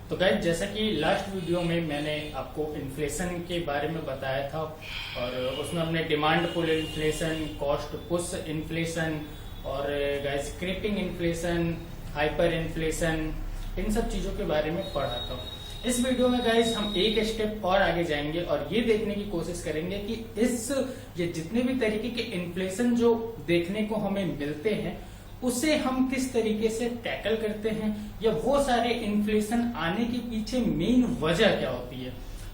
तो गाइस जैसा कि लास्ट वीडियो में मैंने आपको इन्फ्लेशन के बारे में बताया था और उसमें हमने demand pull inflation, cost push inflation और guys creeping inflation, hyper inflation, इन सब चीजों के बारे में पढ़ा था। इस वीडियो में गाइस हम एक स्टेप और आगे जाएंगे और ये देखने की कोशिश करेंगे कि ये जितने भी तरीके के इन्फ्लेशन जो देखने को हमें मिलते हैं उसे हम किस तरीके से टैकल करते हैं या वो सारे इन्फ्लेशन आने के पीछे मेन वजह क्या होती है।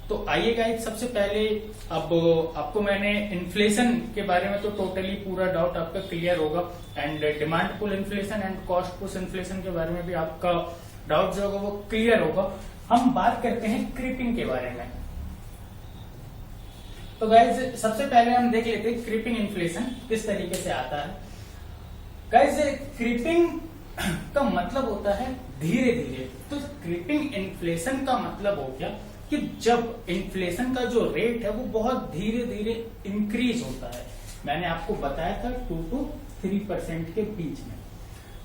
तो आइए गाइस, सबसे पहले अब आपको मैंने इन्फ्लेशन के बारे में तो टोटली पूरा डाउट आपका क्लियर होगा and demand pull inflation and cost push inflation के बारे में भी आपका डाउट जो होगा वो क्लियर होगा। हम बात करते हैं क्रीपिंग के बारे में। तो गाइज सबसे पहले हम देख लेते हैं क्रीपिंग इन्फ्लेशन किस तरीके से आता है। गाइज क्रीपिंग का मतलब होता है धीरे धीरे। तो क्रीपिंग इन्फ्लेशन का मतलब हो गया कि जब इन्फ्लेशन का जो रेट है वो बहुत धीरे धीरे इंक्रीज होता है। मैंने आपको बताया था 2 to 3% के बीच में।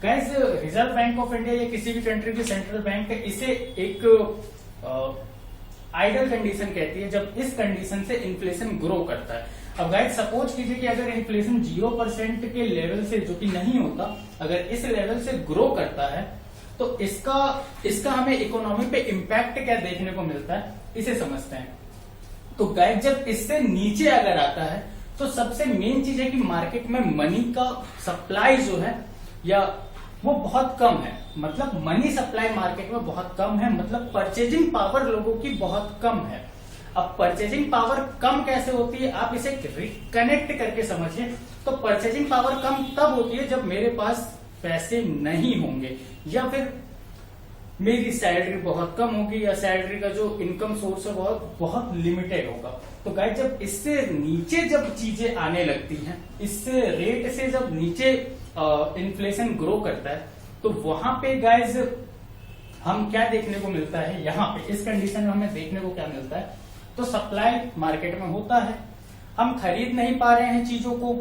Guys reserve bank of India या किसी भी कंट्री की सेंट्रल बैंक इसे एक आइडल कंडीशन कहती है जब इस कंडीशन से इन्फ्लेशन ग्रो करता है। अब गाइस सपोज कीजिए कि अगर इन्फ्लेशन 0% के लेवल से, जो कि नहीं होता, अगर इस लेवल से ग्रो करता है तो इसका हमें इकोनॉमी पे इम्पैक्ट क्या देखने को मिलता है, इसे समझते हैं। तो गाइस जब इससे नीचे अगर आता है तो सबसे मेन चीज है कि मार्केट में मनी का सप्लाई जो है या वो बहुत कम है। मतलब मनी सप्लाई मार्केट में बहुत कम है, मतलब परचेजिंग पावर लोगों की बहुत कम है। अब परचेजिंग पावर कम कैसे होती है, आप इसे रिकनेक्ट करके समझिए। तो परचेजिंग पावर कम तब होती है जब मेरे पास पैसे नहीं होंगे या फिर मेरी सैलरी बहुत कम होगी या सैलरी का जो इनकम सोर्स है बहुत लिमिटेड होगा। तो गाइस जब इससे नीचे जब चीजें आने लगती हैं, इससे रेट से जब नीचे इन्फ्लेशन ग्रो करता है तो वहां पे गाइस हम क्या देखने को मिलता है, यहाँ पे इस कंडीशन में हमें देखने को क्या मिलता है, तो सप्लाई मार्केट में होता है, हम खरीद नहीं पा रहे हैं चीजों को।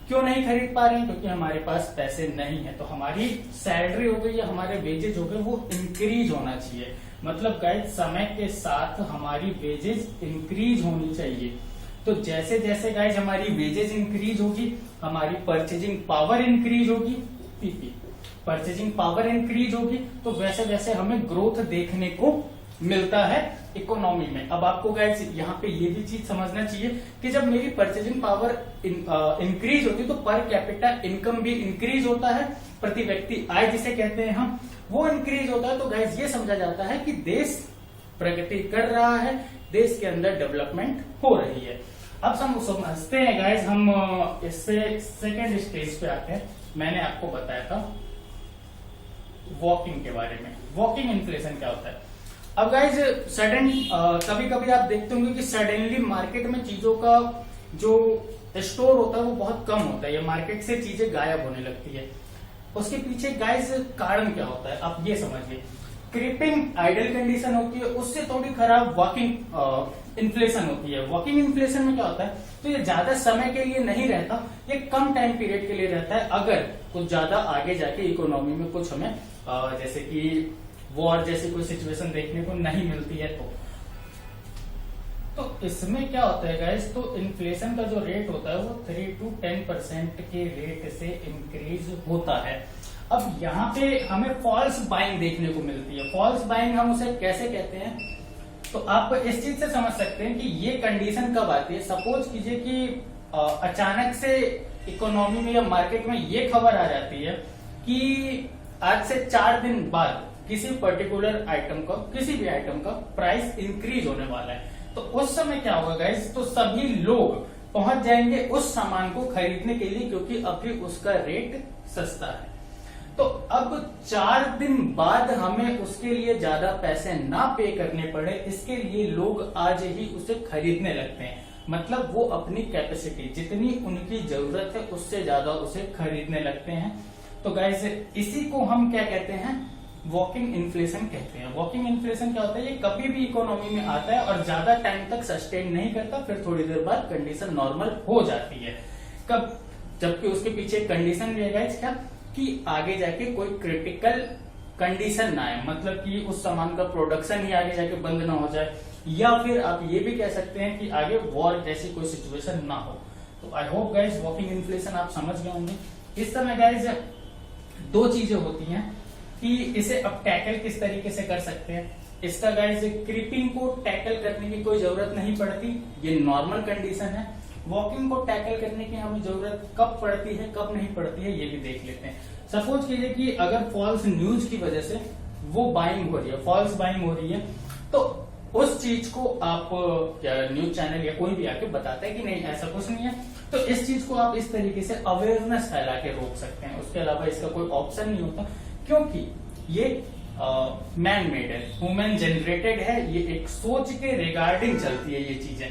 क्यों नहीं खरीद पा रहे हैं? क्योंकि हमारे पास पैसे नहीं है। तो हमारी सैलरी हो गई या हमारे वेजेज हो गए वो इंक्रीज होना चाहिए। मतलब गाइस समय के साथ हमारी वेजेज इंक्रीज होनी चाहिए। तो जैसे जैसे गाइस हमारी वेजेज इंक्रीज होगी, हमारी परचेजिंग पावर इंक्रीज होगी, पीपी परचेजिंग पावर इंक्रीज होगी, तो वैसे वैसे हमें ग्रोथ देखने को मिलता है इकोनॉमी में। अब आपको गाइस यहाँ पे ये भी चीज समझना चाहिए कि जब मेरी परचेजिंग पावर इंक्रीज होती है तो पर कैपिटा इनकम भी इंक्रीज होता है, प्रति व्यक्ति आय जिसे कहते हैं हम, वो इंक्रीज होता है। तो गाइस ये समझा जाता है कि देश प्रगति कर रहा है, देश के अंदर डेवलपमेंट हो रही है। अब हम समझते हैं गाइस, हम इससे सेकेंड स्टेज पे आते हैं। मैंने आपको बताया था वॉकिंग के बारे में। वॉकिंग इन्फ्लेशन क्या होता है? अब गाइस सडन कभी कभी आप देखते होंगे कि सडनली मार्केट में चीजों का जो स्टोर होता है वो बहुत कम होता है या मार्केट से चीजें गायब होने लगती है। उसके पीछे गाइस कारण क्या होता है, आप ये समझिए। क्रीपिंग आइडल कंडीशन होती है, उससे थोड़ी खराब वॉकिंग इन्फ्लेशन होती है। वॉकिंग इन्फ्लेशन में क्या होता है, तो ये ज्यादा समय के लिए नहीं रहता, ये कम टाइम पीरियड के लिए रहता है। अगर कुछ ज्यादा आगे जाके इकोनॉमी में कुछ हमें जैसे कि वॉर जैसी कोई सिचुएशन देखने को नहीं मिलती है तो इसमें क्या होता है गाइस, तो इन्फ्लेशन का जो रेट होता है वो 3 to 10% के रेट से इंक्रीज होता है। अब यहाँ पे हमें फॉल्स बाइंग देखने को मिलती है। फॉल्स बाइंग हम उसे कैसे कहते हैं, तो आप इस चीज से समझ सकते हैं कि ये कंडीशन कब आती है। सपोज कीजिए कि अचानक से इकोनॉमी में या मार्केट में ये खबर आ जाती है कि आज से 4 दिन बाद किसी पर्टिकुलर आइटम का, किसी भी आइटम का प्राइस इंक्रीज होने वाला है। तो उस समय क्या होगा गाइस, तो सभी लोग पहुंच जाएंगे उस सामान को खरीदने के लिए क्योंकि अभी उसका रेट सस्ता है। तो अब 4 दिन बाद हमें उसके लिए ज्यादा पैसे ना पे करने पड़े, इसके लिए लोग आज ही उसे खरीदने लगते हैं। मतलब वो अपनी कैपेसिटी जितनी उनकी जरूरत है उससे ज्यादा उसे खरीदने लगते हैं। तो गाइस इसी को हम क्या कहते हैं, वॉकिंग इन्फ्लेशन कहते हैं। वॉकिंग इन्फ्लेशन क्या होता है, ये कभी भी इकोनॉमी में आता है और ज्यादा टाइम तक सस्टेन नहीं करता, फिर थोड़ी देर बाद कंडीशन नॉर्मल हो जाती है। कब? जबकि उसके पीछे कंडीशन भी है गाइस क्या, कि आगे जाके कोई क्रिटिकल कंडीशन ना आए, मतलब कि उस सामान का प्रोडक्शन ही आगे जाके बंद ना हो जाए, या फिर आप ये भी कह सकते हैं कि आगे वॉर जैसी कोई सिचुएशन ना हो। तो I hope guys walking inflation आप समझ गए होंगे। इस समय गाइज दो चीजें होती हैं कि इसे अब टैकल किस तरीके से कर सकते हैं। इसका गाइज क्रीपिंग को टैकल करने की कोई जरूरत नहीं पड़ती, ये नॉर्मल कंडीशन है। वॉकिंग को टैकल करने की हमें जरूरत कब पड़ती है कब नहीं पड़ती है, ये भी देख लेते हैं। सपोज कीजिए कि अगर फॉल्स न्यूज की वजह से वो बाइंग हो रही है, फॉल्स बाइंग हो रही है, तो उस चीज को आप न्यूज चैनल या कोई भी आके बताता है कि नहीं ऐसा कुछ नहीं है, तो इस चीज को आप इस तरीके से अवेयरनेस फैला के रोक सकते हैं। उसके अलावा इसका कोई ऑप्शन नहीं होता, क्योंकि ये मैन मेड है, ह्यूमन जनरेटेड है, ये एक सोच के रिगार्डिंग चलती है ये चीजें।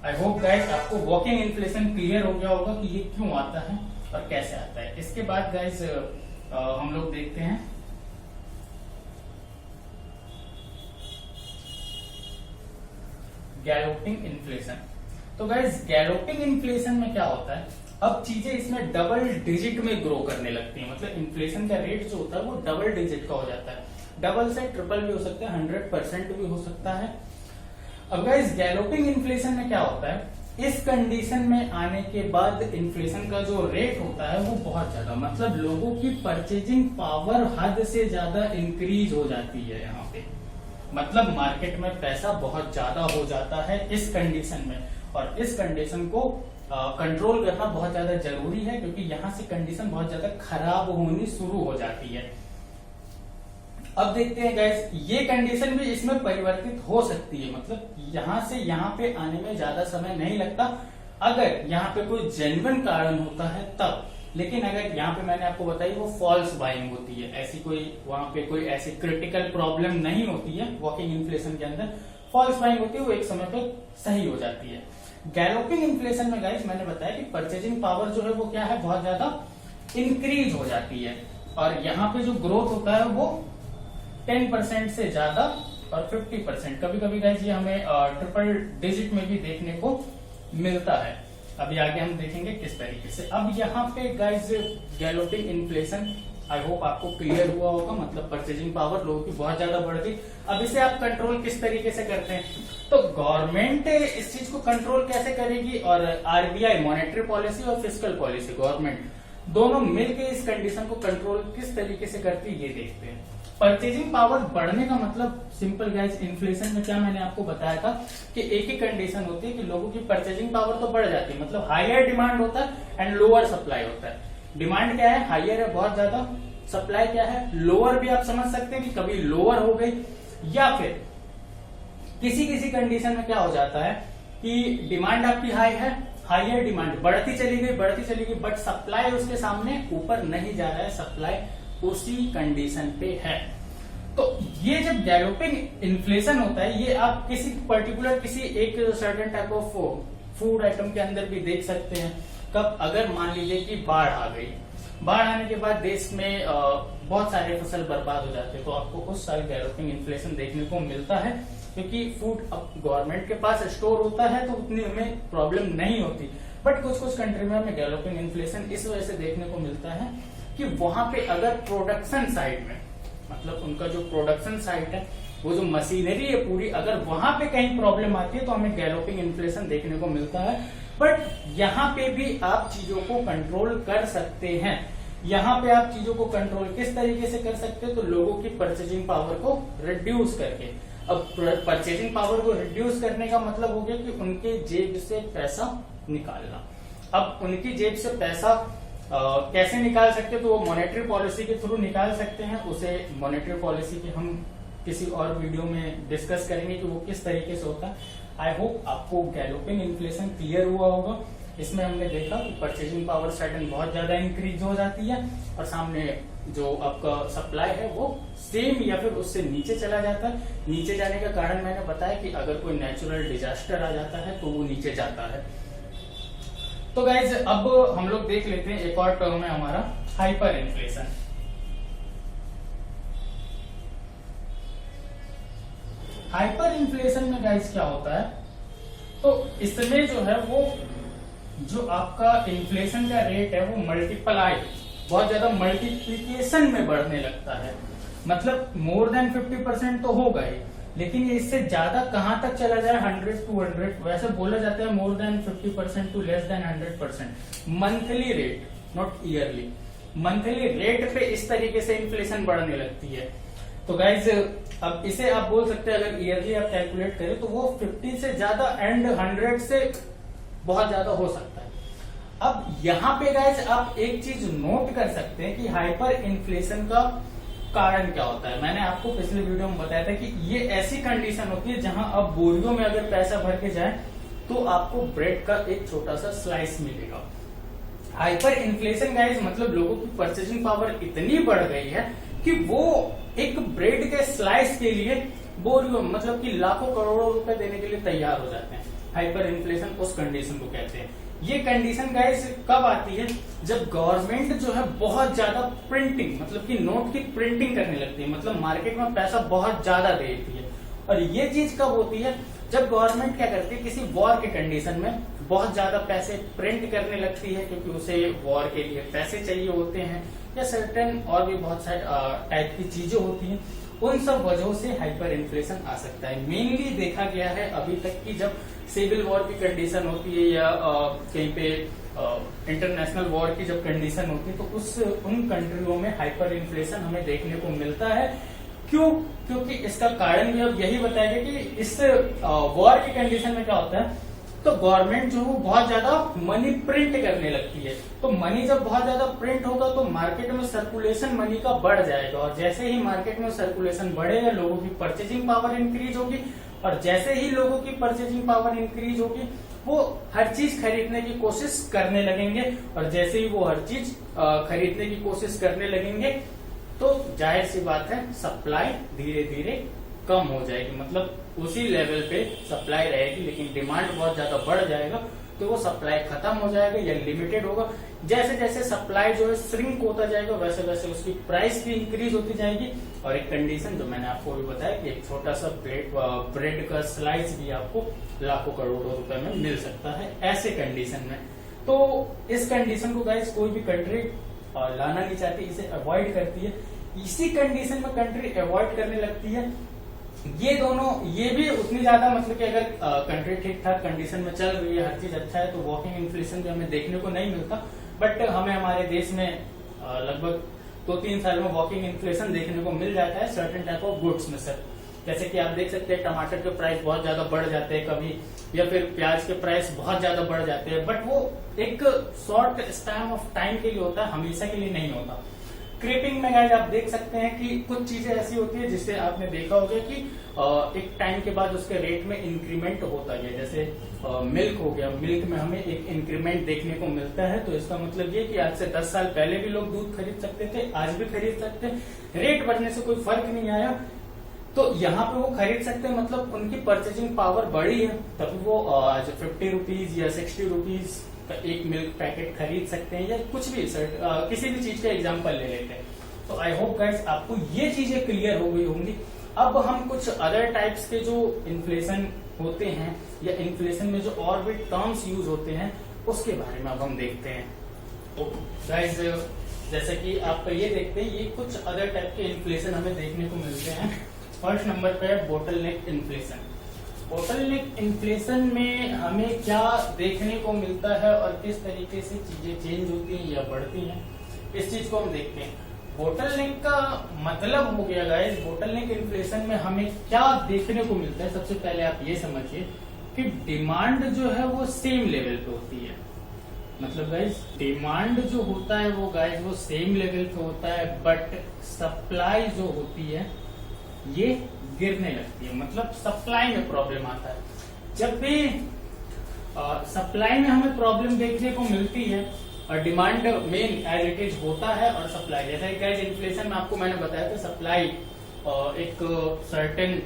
आई होप गाइस आपको वॉकिंग इन्फ्लेशन क्लियर हो गया होगा कि ये क्यों आता है और कैसे आता है। इसके बाद गाइस हम लोग देखते हैं गैलोपिंग इन्फ्लेशन। तो गाइस गैलोपिंग इन्फ्लेशन में क्या होता है, अब चीजें इसमें डबल डिजिट में ग्रो करने लगती हैं, मतलब इन्फ्लेशन का रेट जो होता है वो डबल डिजिट का हो जाता है। डबल से ट्रिपल भी हो सकता है, 100% भी हो सकता है। अब गाइस गैलोपिंग इन्फ्लेशन में क्या होता है, इस कंडीशन में आने के बाद इन्फ्लेशन का जो रेट होता है वो बहुत ज्यादा, मतलब लोगों की परचेजिंग पावर हद से ज्यादा इंक्रीज हो जाती है यहाँ पे, मतलब मार्केट में पैसा बहुत ज्यादा हो जाता है इस कंडीशन में। और इस कंडीशन को कंट्रोल करना बहुत ज्यादा जरूरी है, क्योंकि यहाँ से कंडीशन बहुत ज्यादा खराब होनी शुरू हो जाती है। अब देखते हैं गाइस, ये कंडीशन भी इसमें परिवर्तित हो सकती है, मतलब यहाँ से यहाँ पे आने में ज्यादा समय नहीं लगता, अगर यहाँ पे कोई जेन्युइन कारण होता है तब। लेकिन अगर यहाँ पे मैंने आपको बताई वो फॉल्स बाइंग होती है, ऐसी कोई वहां पे कोई ऐसी क्रिटिकल प्रॉब्लम नहीं होती है वॉकिंग इन्फ्लेशन के अंदर, फॉल्स बाइंग होती है, वो एक समय पे सही हो जाती है। गैलोपिंग इन्फ्लेशन में गाइस मैंने बताया कि परचेजिंग पावर जो है वो क्या है, बहुत ज्यादा इंक्रीज हो जाती है, और यहाँ पे जो ग्रोथ होता है वो 10% से ज्यादा और 50%, कभी कभी गाइस ये हमें ट्रिपल डिजिट में भी देखने को मिलता है। अभी आगे हम देखेंगे किस तरीके से। अब यहाँ पे guys galloping inflation I hope आपको क्लियर हुआ होगा, मतलब परचेजिंग पावर लोगों की बहुत ज्यादा बढ़ गई। अब इसे आप कंट्रोल किस तरीके से करते हैं, तो गवर्नमेंट इस चीज को कंट्रोल कैसे करेगी, और आरबीआई मॉनेटरी पॉलिसी और फिस्कल पॉलिसी गवर्नमेंट दोनों मिलकर इस कंडीशन को कंट्रोल किस तरीके से करती है ये देखते हैं। परचेजिंग पावर बढ़ने का मतलब सिंपल गाइस, इन्फ्लेशन में क्या मैंने आपको बताया था कि एक ही कंडीशन होती है कि लोगों की परचेजिंग पावर तो बढ़ जाती है, मतलब हायर डिमांड होता है एंड लोअर सप्लाई होता है। डिमांड क्या है, हायर है बहुत ज्यादा, सप्लाई क्या है लोअर, भी आप समझ सकते हैं कि कभी लोअर हो गई, या फिर किसी किसी कंडीशन में क्या हो जाता है कि डिमांड आपकी हाई है, हायर डिमांड बढ़ती चली गई, बट सप्लाई उसके सामने ऊपर नहीं जा रहा है, सप्लाई उसी कंडीशन पे है। तो ये जब गैलोपिंग इन्फ्लेशन होता है, ये आप किसी पर्टिकुलर किसी एक certain type of food item के अंदर भी देख सकते हैं। कब, अगर मान लीजिए कि बाढ़ आ गई, बाढ़ आने के बाद देश में बहुत सारे फसल बर्बाद हो जाते हैं, तो आपको उस साल गैलोपिंग इन्फ्लेशन देखने को मिलता है, क्योंकि फूड अब गवर्नमेंट के पास स्टोर होता है तो उतनी हमें प्रॉब्लम नहीं होती। बट कुछ कुछ कंट्री में हमें गैलोपिंग इन्फ्लेशन इस वजह से देखने को मिलता है कि वहां पे अगर प्रोडक्शन साइड में, मतलब उनका जो प्रोडक्शन साइट है, वो जो मशीनरी है पूरी, अगर वहां पे कहीं प्रॉब्लम आती है तो हमें गैलोपिंग इन्फ्लेशन देखने को मिलता है। बट यहाँ पे भी आप चीजों को कंट्रोल कर सकते हैं। यहाँ पे आप चीजों को कंट्रोल किस तरीके से कर सकते हैं, तो लोगों की परचेजिंग पावर को रिड्यूस करके। अब परचेजिंग पावर को रिड्यूस करने का मतलब हो गया कि उनके जेब से पैसा निकालना। अब उनकी जेब से पैसा कैसे निकाल सकते हैं, तो वो मॉनेटरी पॉलिसी के थ्रू निकाल सकते हैं। उसे मॉनेटरी पॉलिसी की हम किसी और वीडियो में डिस्कस करेंगे कि वो किस तरीके से होता है। आई होप आपको गैलोपिंग इन्फ्लेशन क्लियर हुआ होगा। इसमें हमने देखा कि परचेजिंग पावर सडन बहुत ज्यादा इंक्रीज हो जाती है, और सामने जो आपका सप्लाई है वो सेम या फिर उससे नीचे चला जाता है। नीचे जाने का कारण मैंने बताया कि अगर कोई नेचुरल डिजास्टर आ जाता है तो वो नीचे जाता है। तो गाइज अब हम लोग देख लेते हैं एक और टर्म है हमारा हाइपर इन्फ्लेशन। हाइपर इन्फ्लेशन में गाइज क्या होता है, तो इसमें जो है वो जो आपका इन्फ्लेशन का रेट है वो मल्टीप्लाई, बहुत ज्यादा मल्टीप्लीकेशन में बढ़ने लगता है। मतलब मोर देन 50% तो होगा ही, लेकिन ये इससे ज्यादा कहां तक चला जाए 100 to 100, वैसे बोला जाता है more than 50% to less than 100%। Monthly rate, not yearly, monthly rate पे इस तरीके से इन्फ्लेशन बढ़ने लगती है। तो गाइज अब इसे आप बोल सकते हैं अगर ईयरली आप कैलकुलेट करें तो वो 50 से ज्यादा एंड 100 से बहुत ज्यादा हो सकता है। अब यहाँ पे गाइज आप एक चीज नोट कर सकते हैं कि हाइपर इन्फ्लेशन का कारण क्या होता है। मैंने आपको पिछले वीडियो में बताया था कि ये ऐसी कंडीशन होती है जहां अब बोरियों में अगर पैसा भर के जाए तो आपको ब्रेड का एक छोटा सा स्लाइस मिलेगा। हाइपर इन्फ्लेशन गाइज मतलब लोगों की परचेजिंग पावर इतनी बढ़ गई है कि वो एक ब्रेड के स्लाइस के लिए बोरियों मतलब कि लाखों करोड़ों रुपए देने के लिए तैयार हो जाते हैं। हाइपर इन्फ्लेशन उस कंडीशन को कहते हैं। ये कंडीशन गाइस कब आती है, जब गवर्नमेंट जो है बहुत ज्यादा प्रिंटिंग मतलब कि नोट की प्रिंटिंग करने लगती है, मतलब मार्केट में पैसा बहुत ज्यादा देती है। और ये चीज कब होती है, जब गवर्नमेंट क्या करती है, किसी वॉर के कंडीशन में बहुत ज्यादा पैसे प्रिंट करने लगती है, क्योंकि उसे वॉर के लिए पैसे चाहिए होते हैं, या सर्टेन और भी बहुत सारे टाइप की चीजें होती हैं। उन सब वजहों से हाइपर इन्फ्लेशन आ सकता है। मेनली देखा गया है अभी तक कि जब सिविल वॉर की कंडीशन होती है या कहीं पे इंटरनेशनल वॉर की जब कंडीशन होती है तो उन कंट्रियों में हाइपर इन्फ्लेशन हमें देखने को मिलता है। क्यों? क्योंकि इसका कारण भी अब यही बताया गया कि इस वॉर की कंडीशन में क्या होता है, तो गवर्नमेंट जो है बहुत ज्यादा मनी प्रिंट करने लगती है। तो मनी जब बहुत ज्यादा प्रिंट होगा तो मार्केट में सर्कुलेशन मनी का बढ़ जाएगा, और जैसे ही मार्केट में सर्कुलेशन बढ़ेगा लोगों की परचेजिंग पावर इंक्रीज होगी, और जैसे ही लोगों की परचेजिंग पावर इंक्रीज होगी वो हर चीज खरीदने की कोशिश करने लगेंगे, और जैसे ही वो हर चीज खरीदने की कोशिश करने लगेंगे तो जाहिर सी बात है सप्लाई धीरे धीरे कम हो जाएगी। मतलब उसी लेवल पे सप्लाई रहेगी लेकिन डिमांड बहुत ज्यादा बढ़ जाएगा तो वो सप्लाई खत्म हो जाएगा या लिमिटेड होगा। जैसे जैसे सप्लाई जो है श्रिंक होता जाएगा वैसे वैसे उसकी प्राइस भी इंक्रीज होती जाएगी। और एक कंडीशन जो मैंने आपको भी बताया कि एक छोटा सा ब्रेड का स्लाइस भी आपको लाखों करोड़ों रुपए में मिल सकता है ऐसे कंडीशन में। तो इस कंडीशन को गाइस कोई भी कंट्री लाना नहीं चाहती, इसे अवॉइड करती है। इसी कंडीशन में कंट्री अवॉइड करने लगती है। ये दोनों ये भी उतनी ज्यादा मतलब कि अगर कंट्री ठीक ठाक कंडीशन में चल रही है, हर चीज अच्छा है, तो वॉकिंग इन्फ्लेशन भी हमें देखने को नहीं मिलता। बट हमें हमारे देश में लगभग 2-3 साल में वॉकिंग इन्फ्लेशन देखने को मिल जाता है सर्टेन टाइप ऑफ गुड्स में सर। जैसे कि आप देख सकते हैं टमाटर के प्राइस बहुत ज्यादा बढ़ जाते हैं कभी, या फिर प्याज के प्राइस बहुत ज्यादा बढ़ जाते हैं, बट वो एक शॉर्ट स्पैन ऑफ टाइम के लिए होता है, हमेशा के लिए नहीं होता। क्रीपिंग में गाइस आप देख सकते हैं कि कुछ चीजें ऐसी होती है जिससे आपने देखा होगा कि एक टाइम के बाद उसके रेट में इंक्रीमेंट होता है। जैसे मिल्क हो गया, मिल्क में हमें एक इंक्रीमेंट देखने को मिलता है, तो इसका मतलब ये कि आज से 10 साल पहले भी लोग दूध खरीद सकते थे, आज भी खरीद सकते हैं, रेट बढ़ने से कोई फर्क नहीं आया। तो यहाँ पे वो खरीद सकते हैं, मतलब उनकी परचेजिंग पावर बढ़ी है, तभी वो आज 50 रुपीज या 60 रुपीज का एक मिल्क पैकेट खरीद सकते हैं, या कुछ भी किसी भी चीज का एग्जांपल ले लेते हैं। तो आई होप गाइस आपको ये चीजें क्लियर हो गई होंगी। अब हम कुछ अदर टाइप्स के जो इन्फ्लेशन होते हैं या इन्फ्लेशन में जो और भी टर्म्स यूज होते हैं उसके बारे में अब हम देखते हैं। तो गाइस जैसे कि आप ये देखते हैं, ये कुछ अदर टाइप के इन्फ्लेशन हमें देखने को मिलते हैं। फर्स्ट नंबर पे है बोटलनेक इन्फ्लेशन। बोटलनेक इन्फ्लेशन में हमें क्या देखने को मिलता है और किस तरीके से चीजें चेंज होती हैं या बढ़ती हैं, इस चीज को हम देखते हैं। बोटलनेक का मतलब हो गया गाइस, बोटलनेक इन्फ्लेशन में हमें क्या देखने को मिलता है। सबसे पहले आप ये समझिए कि डिमांड जो है वो सेम लेवल पे होती है। मतलब गाइस डिमांड जो होता है वो गाइस वो सेम लेवल पे होता है, बट सप्लाई जो होती है ये गिरने लगती है। मतलब सप्लाई में प्रॉब्लम आता है। जब भी सप्लाई में हमें प्रॉब्लम देखने को मिलती है और demand main as it is होता है, और सप्लाई जैसा कि गाइस इन्फ्लेशन में आपको मैंने बताया था सप्लाई एक सर्टेन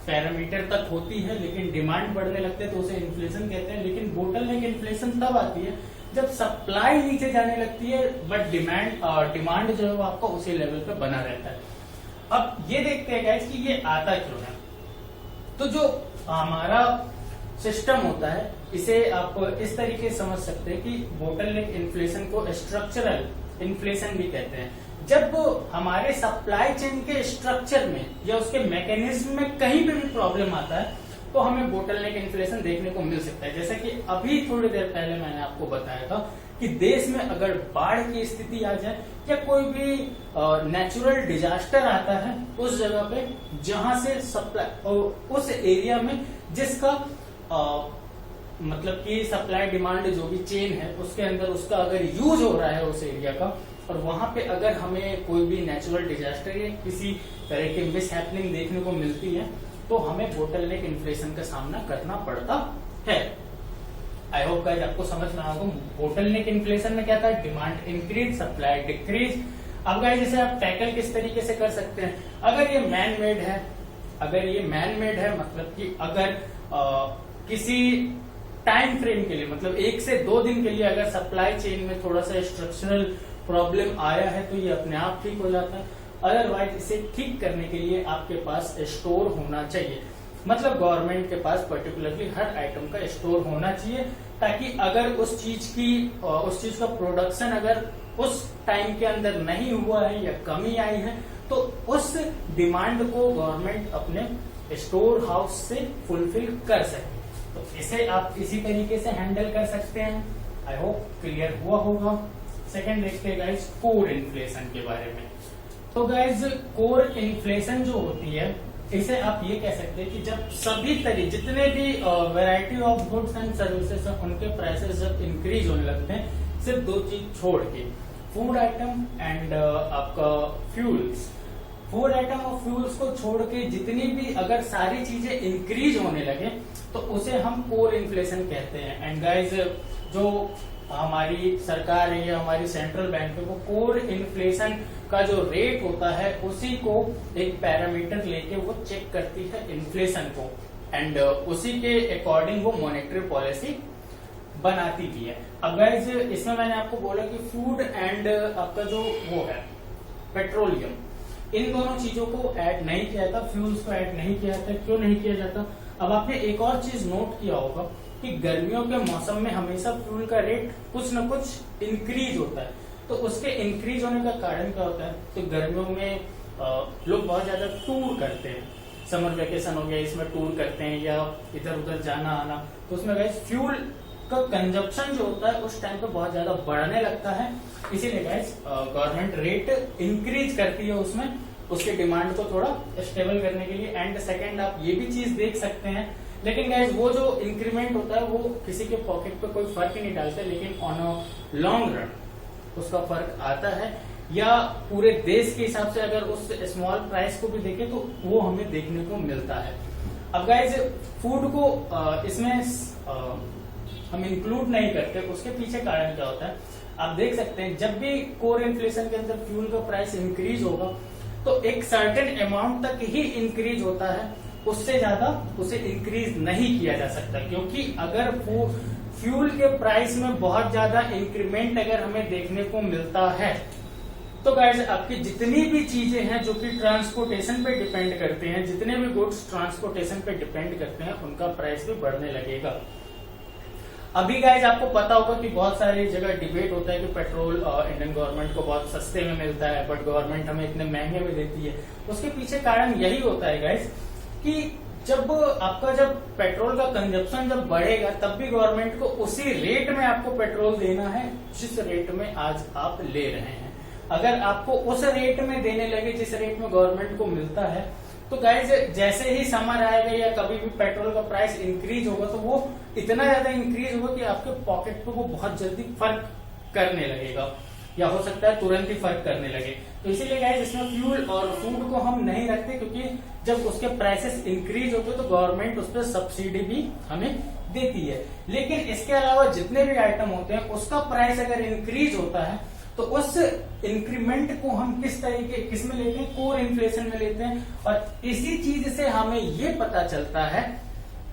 पैरामीटर तक होती है, लेकिन डिमांड बढ़ने लगते हैं तो उसे इन्फ्लेशन कहते हैं। लेकिन बोटलनेक इन्फ्लेशन तब आती है जब सप्लाई नीचे जाने लगती है, बट डिमांड जो है वो आपका उसी लेवल पे बना रहता है। अब ये देखते हैं गाइस कि ये आता क्यों है। तो जो हमारा सिस्टम होता है इसे आप इस तरीके से समझ सकते हैं कि बोटलनेक इन्फ्लेशन को स्ट्रक्चरल इन्फ्लेशन भी कहते हैं। जब हमारे सप्लाई चेन के स्ट्रक्चर में या उसके मैकेनिज्म में कहीं पे भी प्रॉब्लम आता है तो हमें बोटलनेक इन्फ्लेशन देखने को मिल सकता है। जैसा कि अभी थोड़ी देर पहले मैंने आपको बताया था कि देश में अगर बाढ़ की स्थिति आ जाए या कोई भी नेचुरल डिजास्टर आता है उस जगह पे जहां से सप्लाई उस एरिया में जिसका मतलब कि सप्लाई डिमांड जो भी चेन है उसके अंदर उसका अगर यूज हो रहा है उस एरिया का, और वहां पे अगर हमें कोई भी नेचुरल डिजास्टर या किसी तरह की मिस हैपनिंग देखने को मिलती है तो हमें बोटलनेक इन्फ्लेशन का सामना करना पड़ता है। आई होप गाइस आपको समझ में आएगा। बोटलनेक इन्फ्लेशन में क्या था, डिमांड इंक्रीज सप्लाई डिक्रीज। अब गाइस जैसे आप टैकल किस तरीके से कर सकते हैं, अगर ये मैन मेड है मतलब कि अगर किसी टाइम फ्रेम के लिए मतलब 1 से 2 दिन के लिए अगर सप्लाई चेन में थोड़ा सा स्ट्रक्चरल प्रॉब्लम आया है तो ये अपने आप ठीक हो जाता है। अदरवाइज इसे ठीक करने के लिए आपके पास स्टोर होना चाहिए, मतलब गवर्नमेंट के पास पर्टिकुलरली हर आइटम का स्टोर होना चाहिए, ताकि अगर उस चीज का प्रोडक्शन अगर उस टाइम के अंदर नहीं हुआ है या कमी आई है तो उस डिमांड को गवर्नमेंट अपने स्टोर हाउस से फुलफिल कर सके। तो इसे आप इसी तरीके से हैंडल कर सकते हैं। आई होप क्लियर हुआ होगा। सेकंड देखते हैं गाइस कोर इन्फ्लेशन के बारे में। तो गाइस कोर इन्फ्लेशन जो होती है इसे आप ये कह सकते हैं कि जब सभी तरह जितने भी variety of goods and services है उनके प्राइसेस जब इंक्रीज होने लगते हैं, सिर्फ 2 चीज छोड़ के, फूड आइटम एंड आपका फ्यूल्स। फूड आइटम और फ्यूल्स को छोड़ के जितनी भी अगर सारी चीजें इंक्रीज होने लगे तो उसे हम कोर इन्फ्लेशन कहते हैं। एंड गाइस जो हमारी सरकार है या हमारी सेंट्रल बैंक है वो कोर इन्फ्लेशन का जो रेट होता है उसी को एक पैरामीटर लेके वो चेक करती है इन्फ्लेशन को, एंड उसी के अकॉर्डिंग वो मॉनेटरी पॉलिसी बनाती भी है। अब गाइस इसमें मैंने आपको बोला कि फूड एंड आपका जो वो है पेट्रोलियम, इन दोनों चीजों को ऐड नहीं किया जाता, फ्यूल्स को ऐड नहीं किया जाता। क्यों नहीं किया जाता? अब आपने एक और चीज नोट किया होगा कि गर्मियों के मौसम में हमेशा फ्यूल का रेट कुछ न कुछ इंक्रीज होता है। तो उसके इंक्रीज होने का कारण क्या होता है? तो गर्मियों में लोग बहुत ज्यादा टूर करते हैं, समर वेकेशन हो गया इसमें टूर करते हैं या इधर उधर जाना आना, तो उसमें गाइस फ्यूल का कंजप्शन जो होता है उस टाइम पे बहुत ज्यादा बढ़ने लगता है। इसीलिए गाइस गवर्नमेंट रेट इंक्रीज करती है उसमें, उसके डिमांड को थोड़ा स्टेबल करने के लिए। एंड सेकेंड आप ये भी चीज देख सकते हैं, लेकिन गाइस वो जो इंक्रीमेंट होता है वो किसी के पॉकेट पे कोई फर्क ही नहीं डालता, लेकिन ऑन अ लॉन्ग रन उसका फर्क आता है। या पूरे देश के हिसाब से अगर उस स्मॉल प्राइस को भी देखें तो वो हमें देखने को मिलता है। अब गाइस फूड को इसमें हम इंक्लूड नहीं करते, उसके पीछे कारण क्या होता है आप देख सकते हैं। जब भी कोर इन्फ्लेशन के अंदर फ्यूल का प्राइस इंक्रीज होगा तो एक सर्टेन अमाउंट तक ही इंक्रीज होता है, उससे ज्यादा उसे इंक्रीज नहीं किया जा सकता। क्योंकि अगर वो फ्यूल के प्राइस में बहुत ज्यादा इंक्रीमेंट अगर हमें देखने को मिलता है तो गाइस आपकी जितनी भी चीजें हैं जो कि ट्रांसपोर्टेशन पे डिपेंड करते हैं, जितने भी गुड्स ट्रांसपोर्टेशन पे डिपेंड करते हैं उनका प्राइस भी बढ़ने लगेगा। अभी गाइस आपको पता होगा कि बहुत सारी जगह डिबेट होता है कि पेट्रोल इंडियन गवर्नमेंट को बहुत सस्ते में मिलता है बट गवर्नमेंट हमें इतने महंगे में देती है। उसके पीछे कारण यही होता है गाइस कि जब पेट्रोल का कंजप्शन जब बढ़ेगा तब भी गवर्नमेंट को उसी रेट में आपको पेट्रोल देना है जिस रेट में आज आप ले रहे हैं। अगर आपको उस रेट में देने लगे जिस रेट में गवर्नमेंट को मिलता है तो गाइस जैसे ही समर आएगा या कभी भी पेट्रोल का प्राइस इंक्रीज होगा तो वो इतना ज्यादा इंक्रीज होगा कि आपके पॉकेट पे वो बहुत जल्दी फर्क करने लगेगा, या हो सकता है तुरंत ही फर्क करने लगे। तो इसीलिए गाइस इसमें फ्यूल और फूड को हम नहीं रखते, क्योंकि जब उसके प्राइसेस इंक्रीज होते तो गवर्नमेंट उस पर सब्सिडी भी हमें देती है। लेकिन इसके अलावा जितने भी आइटम होते हैं उसका प्राइस अगर इंक्रीज होता है तो उस इंक्रीमेंट को हम किस में लेते हैं? कोर इन्फ्लेशन में लेते हैं। और इसी चीज से हमें ये पता चलता है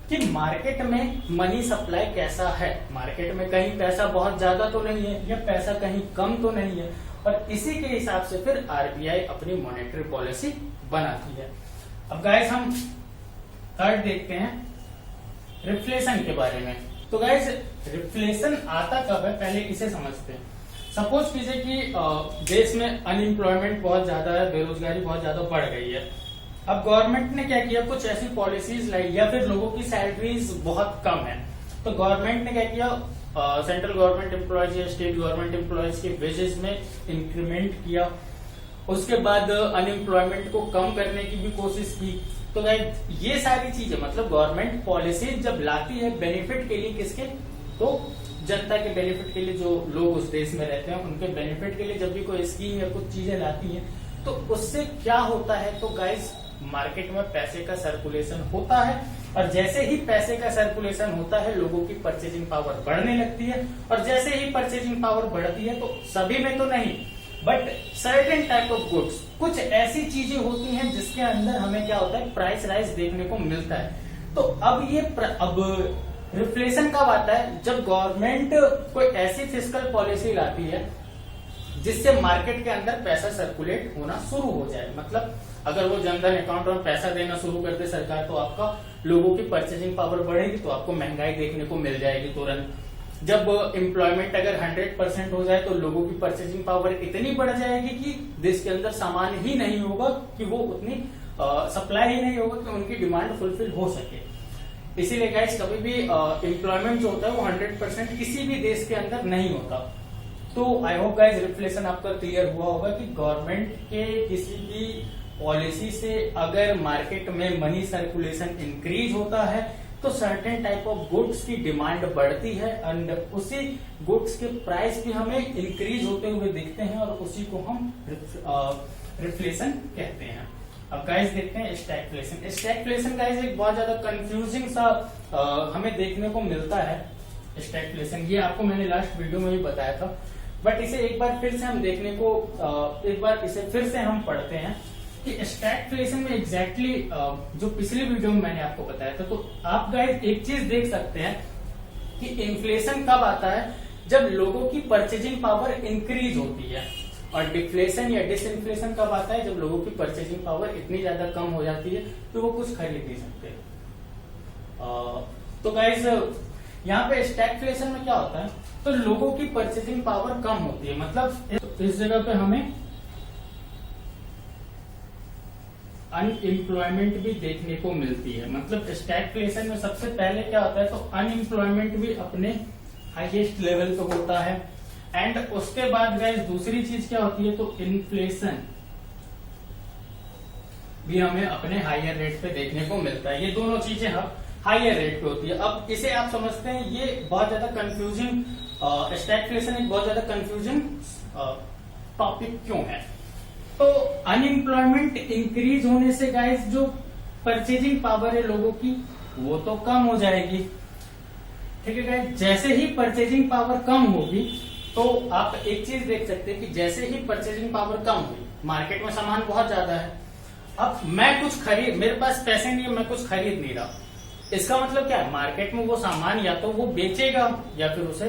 कि मार्केट में मनी सप्लाई कैसा है, मार्केट में कहीं पैसा बहुत ज्यादा तो नहीं है या पैसा कहीं कम तो नहीं है, और इसी के हिसाब से फिर आरबीआई अपनी मॉनेटरी पॉलिसी बनाती है। अब गाइस हम थर्ड देखते हैं रिफ्लेशन के बारे में। तो गाइस रिफ्लेशन आता कब है पहले इसे समझते हैं। सपोज कीजिए कि देश में अनएम्प्लॉयमेंट बहुत ज्यादा है, बेरोजगारी बहुत ज्यादा बढ़ गई है। अब गवर्नमेंट ने क्या किया, कुछ ऐसी पॉलिसीज लाई, या फिर लोगों की सैलरीज बहुत कम है, तो गवर्नमेंट ने क्या किया, सेंट्रल गवर्नमेंट एम्प्लॉयज या स्टेट गवर्नमेंट एम्प्लॉयज के वेजेस में इंक्रीमेंट किया। उसके बाद अनएम्प्लॉयमेंट को कम करने की भी कोशिश की। तो गाइस ये सारी चीजें, मतलब गवर्नमेंट पॉलिसीज जब लाती है बेनिफिट के लिए, किसके, तो जनता के बेनिफिट के लिए, जो लोग उस देश में रहते हैं उनके बेनिफिट के लिए जब भी कोई स्कीम या कुछ चीजें लाती है, तो उससे क्या होता है, तो गाइस मार्केट में पैसे का सर्कुलेशन होता है, और जैसे ही पैसे का सर्कुलेशन होता है लोगों की परचेजिंग पावर बढ़ने लगती है, और जैसे ही परचेजिंग पावर बढ़ती है, तो सभी में तो नहीं but certain type of goods, कुछ ऐसी चीजें होती हैं जिसके अंदर हमें क्या होता है, प्राइस राइज देखने को मिलता है। तो अब ये अब रिफ्लेशन कब आता है, जब गवर्नमेंट कोई ऐसी फिस्कल पॉलिसी लाती है जिससे मार्केट के अंदर पैसा सर्कुलेट होना शुरू हो जाए। मतलब अगर वो जनधन अकाउंट में पैसा देना शुरू कर दे सरकार, तो आपका लोगों की परचेजिंग पावर बढ़ेगी, तो आपको महंगाई देखने को मिल जाएगी तुरंत। जब एम्प्लॉयमेंट अगर 100% हो जाए, तो लोगों की परचेजिंग पावर इतनी बढ़ जाएगी कि देश के अंदर सामान ही नहीं होगा, कि वो उतनी सप्लाई ही नहीं होगा कि उनकी डिमांड फुलफिल हो सके। इसीलिए गाइस कभी भी एम्प्लॉयमेंट जो होता है वो 100% किसी भी देश के अंदर नहीं होता। तो आई होप गाइस रिफ्लेशन आपका क्लियर हुआ होगा कि गवर्नमेंट के किसी भी पॉलिसी से अगर मार्केट में मनी सर्कुलेशन इंक्रीज होता है, तो सर्टेन टाइप ऑफ गुड्स की डिमांड बढ़ती है, एंड उसी गुड्स के प्राइस भी हमें इंक्रीज होते हुए दिखते हैं, और उसी को हम रिफ्लेशन कहते हैं। अब गाइस देखते हैं स्टैगफ्लेशन। स्टैगफ्लेशन गाइस एक बहुत ज्यादा कंफ्यूजिंग सा हमें देखने को मिलता है। स्टैगफ्लेशन ये आपको मैंने लास्ट वीडियो में भी बताया था, बट इसे एक बार फिर से हम देखने को एक बार इसे फिर से हम पढ़ते हैं कि स्टैगफ्लेशन में एग्जैक्टली जो पिछली वीडियो में मैंने आपको बताया था। तो आप गाइस एक चीज देख सकते हैं कि इन्फ्लेशन कब आता है, जब लोगों की परचेजिंग पावर इंक्रीज होती है, और डिफ्लेशन या डिसइन्फ्लेशन कब आता है, जब लोगों की परचेजिंग पावर इतनी ज्यादा कम हो जाती है तो वो कुछ खरीद नहीं सकते। तो गाइस यहाँ पे स्टैगफ्लेशन में क्या होता है, तो लोगों की परचेजिंग पावर कम होती है, मतलब इस जगह पे हमें अनएम्प्लॉयमेंट भी देखने को मिलती है। मतलब स्टैगफ्लेशन में सबसे पहले क्या होता है, तो अनएम्प्लॉयमेंट भी अपने हाईएस्ट लेवल पे होता है, एंड उसके बाद गाइस दूसरी चीज क्या होती है, तो इन्फ्लेशन भी हमें अपने हायर रेट पे देखने को मिलता है। ये दोनों चीजें हायर रेट पे होती है। अब इसे आप समझते हैं ये बहुत ज्यादा कंफ्यूजिंग, स्टैगफ्लेशन एक बहुत ज्यादा कंफ्यूजिंग टॉपिक क्यों है। तो अनएम्प्लॉयमेंट इंक्रीज होने से गाइस जो परचेजिंग पावर है लोगों की वो तो कम हो जाएगी, ठीक है गाइस। जैसे ही परचेजिंग पावर कम होगी, तो आप एक चीज देख सकते हैं कि जैसे ही परचेजिंग पावर कम हुई, मार्केट में सामान बहुत ज्यादा है, अब मैं कुछ खरीद, मेरे पास पैसे नहीं है, मैं कुछ खरीद नहीं रहा, इसका मतलब क्या है, मार्केट में वो सामान या तो वो बेचेगा या फिर उसे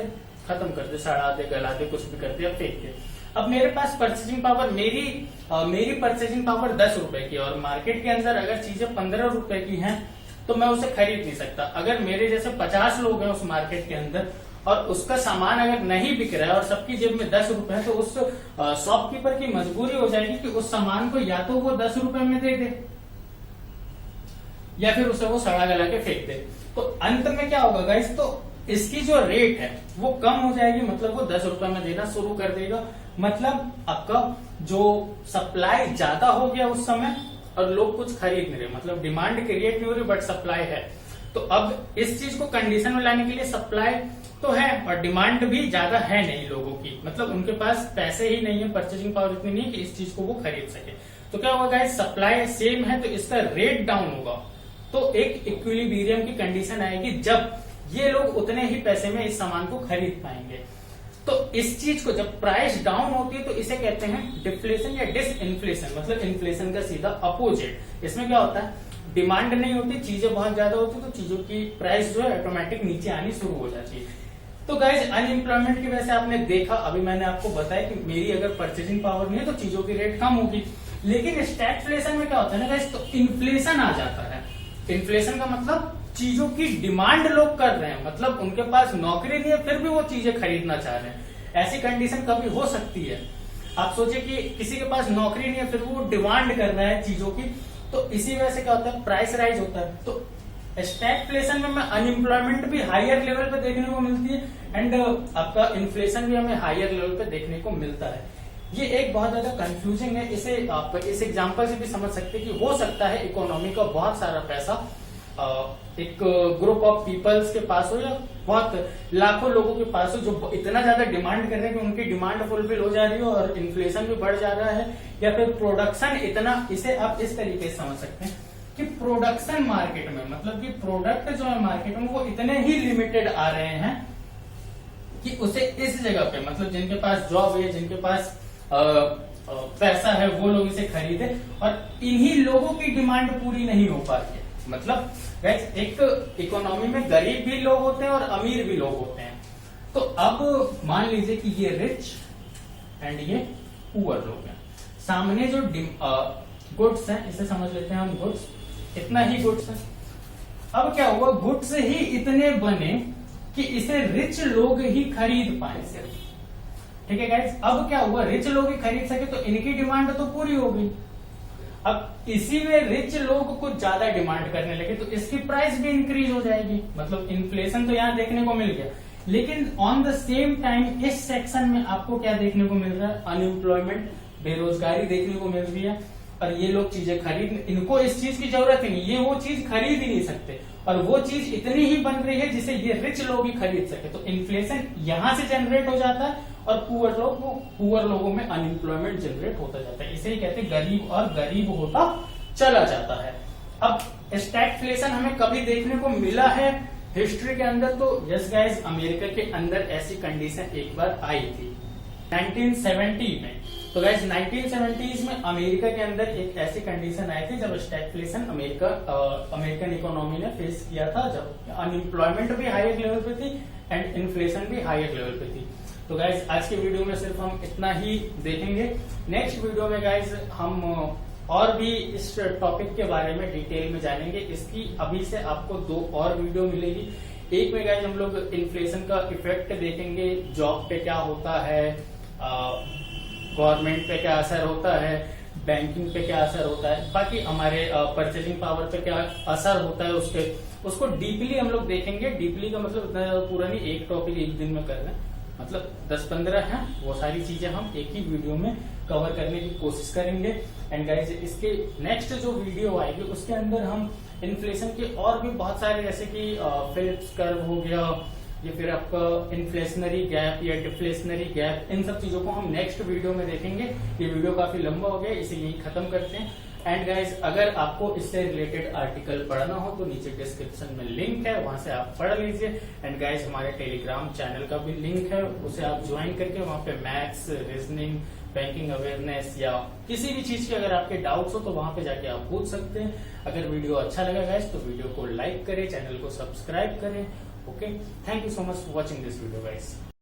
खत्म कर दे, सड़ा दे, गला दे, कुछ भी कर दे या फेंक दे। अब मेरे पास परचेजिंग पावर, मेरी परचेजिंग पावर 10 रुपए की, और मार्केट के अंदर अगर चीजें 15 रुपए की हैं, तो मैं उसे खरीद नहीं सकता। अगर मेरे जैसे 50 लोग हैं उस मार्केट के अंदर, और उसका सामान अगर नहीं बिक रहा है और सबकी जेब में 10 रुपए है, तो उस शॉपकीपर की मजबूरी हो जाएगी कि उस सामान को या तो वो 10 रुपए में दे दे या फिर उसे वो सड़ा गला के फेंक दे। तो अंत में क्या होगा गाइस, तो इसकी जो रेट है वो कम हो जाएगी, मतलब वो 10 रुपए में देना शुरू कर देगा। मतलब आपका जो सप्लाई ज्यादा हो गया उस समय, और लोग कुछ खरीद नहीं रहे, मतलब डिमांड क्रिएट नहीं हो रही बट सप्लाई है। तो अब इस चीज को कंडीशन में लाने के लिए सप्लाई तो है और डिमांड भी ज्यादा है नहीं लोगों की, मतलब उनके पास पैसे ही नहीं है, परचेजिंग पावर इतनी नहीं है कि इस चीज को वो खरीद सके। तो क्या होगा गाइस, सप्लाई सेम है तो इसका रेट डाउन होगा, तो एक इक्विलिब्रियम की कंडीशन आएगी जब ये लोग उतने ही पैसे में इस सामान को खरीद पाएंगे। तो इस चीज को जब प्राइस डाउन होती है तो इसे कहते हैं डिफ्लेशन या डिसइन्फ्लेशन, मतलब इन्फ्लेशन का सीधा अपोजिट। इसमें क्या होता है, डिमांड नहीं होती, चीजें बहुत ज्यादा होती, तो चीजों की प्राइस जो है ऑटोमेटिक नीचे आनी शुरू हो जाती है। तो गाइज अनएम्प्लॉयमेंट की वजह से आपने देखा, अभी मैंने आपको बताया कि मेरी अगर परचेजिंग पावर नहीं है तो चीजों की रेट कम होगी। लेकिन स्टैगफ्लेशन में क्या होता है ना गाइज, तो इन्फ्लेशन आ जाता है। इन्फ्लेशन का मतलब चीजों की डिमांड लोग कर रहे हैं, मतलब उनके पास नौकरी नहीं है फिर भी वो चीजें खरीदना चाह रहे हैं। ऐसी कंडीशन कभी हो सकती है। आप सोचिए कि किसी के पास नौकरी नहीं है, फिर वो डिमांड कर रहा है चीजों की, तो इसी वजह से क्या होता है, प्राइस राइज होता है। तो स्टैगफ्लेशन में अनएम्प्लॉयमेंट भी हायर लेवल पे देखने को मिलती है एंड आपका इन्फ्लेशन भी हमें हायर लेवल पे देखने को मिलता है। ये एक बहुत ज्यादा कंफ्यूजिंग है, इसे आप इस एग्जांपल से भी समझ सकते हैं कि हो सकता है इकोनॉमी का बहुत सारा पैसा एक ग्रुप ऑफ पीपल्स के पास हो या बहुत लाखों लोगों के पास हो जो इतना ज्यादा डिमांड कर रहे हैं कि उनकी डिमांड फुलफिल हो जा रही हो और इन्फ्लेशन भी बढ़ जा रहा है, या फिर प्रोडक्शन इतना, इसे आप इस तरीके से समझ सकते हैं कि प्रोडक्शन मार्केट में, मतलब कि प्रोडक्ट जो है मार्केट में वो इतने ही लिमिटेड आ रहे हैं कि उसे इस जगह पे, मतलब जिनके पास जॉब है, जिनके पास पैसा है, वो लोग इसे खरीदे और इन्हीं लोगों की डिमांड पूरी नहीं हो पा रही है। मतलब गाइस एक इकोनॉमी में गरीब भी लोग होते हैं और अमीर भी लोग होते हैं। तो अब मान लीजिए कि ये रिच एंड ये पुअर लोग हैं, सामने जो गुड्स हैं, इसे समझ लेते हैं हम गुड्स, इतना ही गुड्स है। अब क्या हुआ, गुड्स ही इतने बने कि इसे रिच लोग ही खरीद पाए सिर्फ, ठीक है गाइस। अब क्या हुआ, रिच लोग ही खरीद सके तो इनकी डिमांड तो पूरी हो गई। अब इसी में रिच लोग कुछ ज्यादा डिमांड करने लगे तो इसकी प्राइस भी इंक्रीज हो जाएगी, मतलब इन्फ्लेशन तो यहां देखने को मिल गया। लेकिन ऑन द सेम टाइम इस सेक्शन में आपको क्या देखने को मिल रहा है, अनएम्प्लॉयमेंट, बेरोजगारी देखने को मिल रही है और ये लोग चीजें खरीद, इनको इस चीज की जरूरत ही नहीं, ये वो चीज खरीद ही नहीं सकते और वो चीज इतनी ही बन रही है जिसे ये रिच लोग ही खरीद सके। तो इन्फ्लेशन यहां से जनरेट हो जाता है और पुअर लोगों में अनएम्प्लॉयमेंट जनरेट होता जाता है। इसे ही कहते हैं गरीब और गरीब होता चला जाता है। अब स्टैगफ्लेशन हमें कभी देखने को मिला है हिस्ट्री के अंदर, तो यस गाइस, अमेरिका के अंदर ऐसी कंडीशन एक बार आई थी 1970 में। तो गाइस 1970s में अमेरिका के अंदर एक ऐसी कंडीशन आई थी जब स्टैगफ्लेशन अमेरिकन इकोनॉमी ने फेस किया था, जब अनएम्प्लॉयमेंट भी हायर लेवल पे थी एंड इन्फ्लेशन भी हायर लेवल पे थी। तो गाइस आज के वीडियो में सिर्फ हम इतना ही देखेंगे। नेक्स्ट वीडियो में गाइस हम और भी इस टॉपिक के बारे में डिटेल में जानेंगे। इसकी अभी से आपको 2 और वीडियो मिलेगी। एक में गाइस हम लोग इन्फ्लेशन का इफेक्ट देखेंगे, जॉब पे क्या होता है, गवर्नमेंट पे क्या असर होता है, बैंकिंग पे क्या असर होता है, बाकी हमारे परचेजिंग पावर पे क्या असर होता है उसको डीपली हम लोग देखेंगे। डीपली का मतलब इतना ज्यादा पूरा नहीं, एक टॉपिक एक दिन में कर रहे हैं, मतलब 10-15 हैं, वो सारी चीजें हम एक ही वीडियो में कवर करने की कोशिश करेंगे। एंड गाइस इसके नेक्स्ट जो वीडियो आएगी उसके अंदर हम इन्फ्लेशन के और भी बहुत सारे, जैसे कि फिलिप्स कर्व हो गया या फिर आपका इन्फ्लेशनरी गैप या डिफ्लेशनरी गैप, इन सब चीजों को हम नेक्स्ट वीडियो में देखेंगे। ये वीडियो काफी लंबा हो गया, इसे यही खत्म करते हैं। एंड गाइज अगर आपको इससे रिलेटेड आर्टिकल पढ़ना हो तो नीचे डिस्क्रिप्शन में लिंक है, वहां से आप पढ़ लीजिए। एंड गाइज हमारे टेलीग्राम चैनल का भी लिंक है, उसे आप ज्वाइन करके वहां पे मैथ्स, रीजनिंग, बैंकिंग अवेयरनेस या किसी भी चीज के अगर आपके डाउट्स हो तो वहां पे जाके आप पूछ सकते हैं। अगर वीडियो अच्छा लगा गाइज तो वीडियो को लाइक करें, चैनल को सब्सक्राइब करें। Okay, thank you so much for watching this video guys.